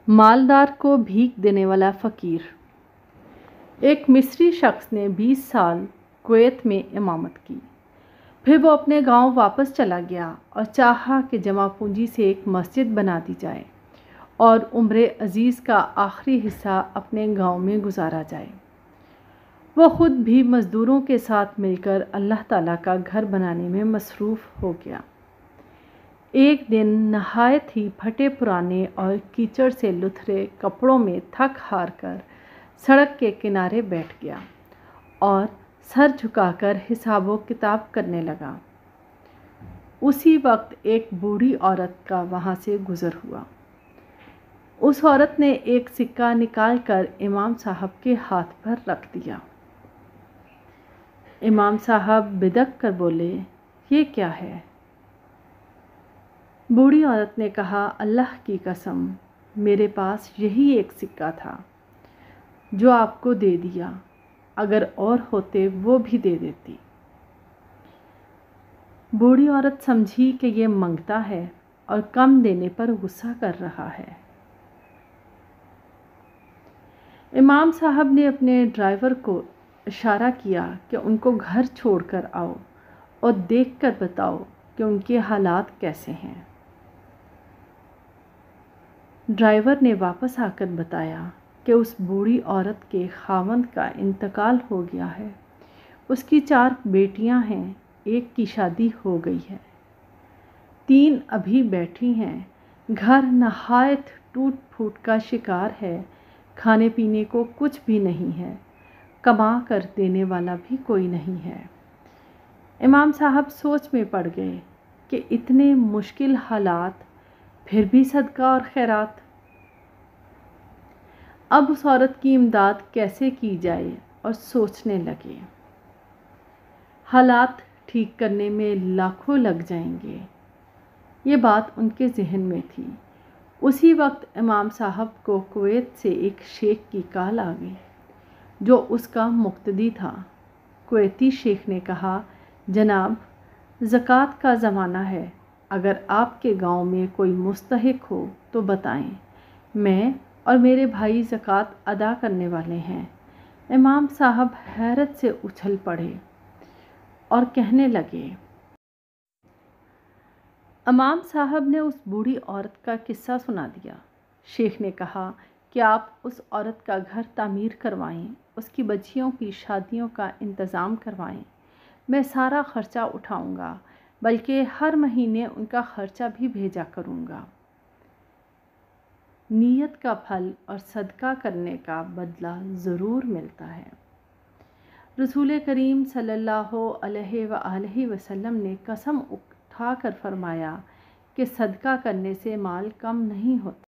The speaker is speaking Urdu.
مالدار کو بھیک دینے والا فقیر۔ ایک مصری شخص نے 20 سال کویت میں امامت کی، پھر وہ اپنے گاؤں واپس چلا گیا اور چاہا کہ جمع پونجی سے ایک مسجد بنا دی جائے اور عمر عزیز کا آخری حصہ اپنے گاؤں میں گزارا جائے۔ وہ خود بھی مزدوروں کے ساتھ مل کر اللہ تعالیٰ کا گھر بنانے میں مصروف ہو گیا۔ ایک دن نہایت ہی پھٹے پرانے اور کیچڑ سے لتھڑے کپڑوں میں تھک ہار کر سڑک کے کنارے بیٹھ گیا اور سر جھکا کر حساب و کتاب کرنے لگا۔ اسی وقت ایک بوڑھی عورت کا وہاں سے گزر ہوا۔ اس عورت نے ایک سکہ نکال کر امام صاحب کے ہاتھ پر رکھ دیا۔ امام صاحب بدک کر بولے، یہ کیا ہے؟ بوڑھی عورت نے کہا، اللہ کی قسم، میرے پاس یہی ایک سکہ تھا جو آپ کو دے دیا، اگر اور ہوتے وہ بھی دے دیتی۔ بوڑھی عورت سمجھی کہ یہ منگتا ہے اور کم دینے پر غصہ کر رہا ہے۔ امام صاحب نے اپنے ڈرائیور کو اشارہ کیا کہ ان کو گھر چھوڑ کر آؤ اور دیکھ کر بتاؤ کہ ان کے حالات کیسے ہیں۔ ڈرائیور نے واپس آ کر بتایا کہ اس بوڑھی عورت کے خاوند کا انتقال ہو گیا ہے۔ اس کی 4 بیٹیاں ہیں، ایک کی شادی ہو گئی ہے، 3 ابھی بیٹھی ہیں۔ گھر نہایت ٹوٹ پھوٹ کا شکار ہے، کھانے پینے کو کچھ بھی نہیں ہے، کما کر دینے والا بھی کوئی نہیں ہے۔ امام صاحب سوچ میں پڑ گئے کہ اتنے مشکل حالات، پھر بھی صدقہ اور خیرات۔ اب اس عورت کی امداد کیسے کی جائے اور سوچنے لگے، حالات ٹھیک کرنے میں لاکھوں لگ جائیں گے۔ یہ بات ان کے ذہن میں تھی۔ اسی وقت امام صاحب کو کویت سے ایک شیخ کی کال آ گئی جو اس کا مقتدی تھا۔ کویتی شیخ نے کہا، جناب، زکوٰۃ کا زمانہ ہے، اگر آپ کے گاؤں میں کوئی مستحق ہو تو بتائیں، میں اور میرے بھائی زکوٰۃ ادا کرنے والے ہیں۔ امام صاحب حیرت سے اچھل پڑے اور کہنے لگے۔ امام صاحب نے اس بوڑھی عورت کا قصہ سنا دیا۔ شیخ نے کہا کہ آپ اس عورت کا گھر تعمیر کروائیں، اس کی بچیوں کی شادیوں کا انتظام کروائیں، میں سارا خرچہ اٹھاؤں گا، بلکہ ہر مہینے ان کا خرچہ بھی بھیجا کروں گا۔ نیت کا پھل اور صدقہ کرنے کا بدلہ ضرور ملتا ہے۔ رسول کریم صلی اللہ علیہ وآلہ وسلم نے قسم اٹھا کر فرمایا کہ صدقہ کرنے سے مال کم نہیں ہوتا۔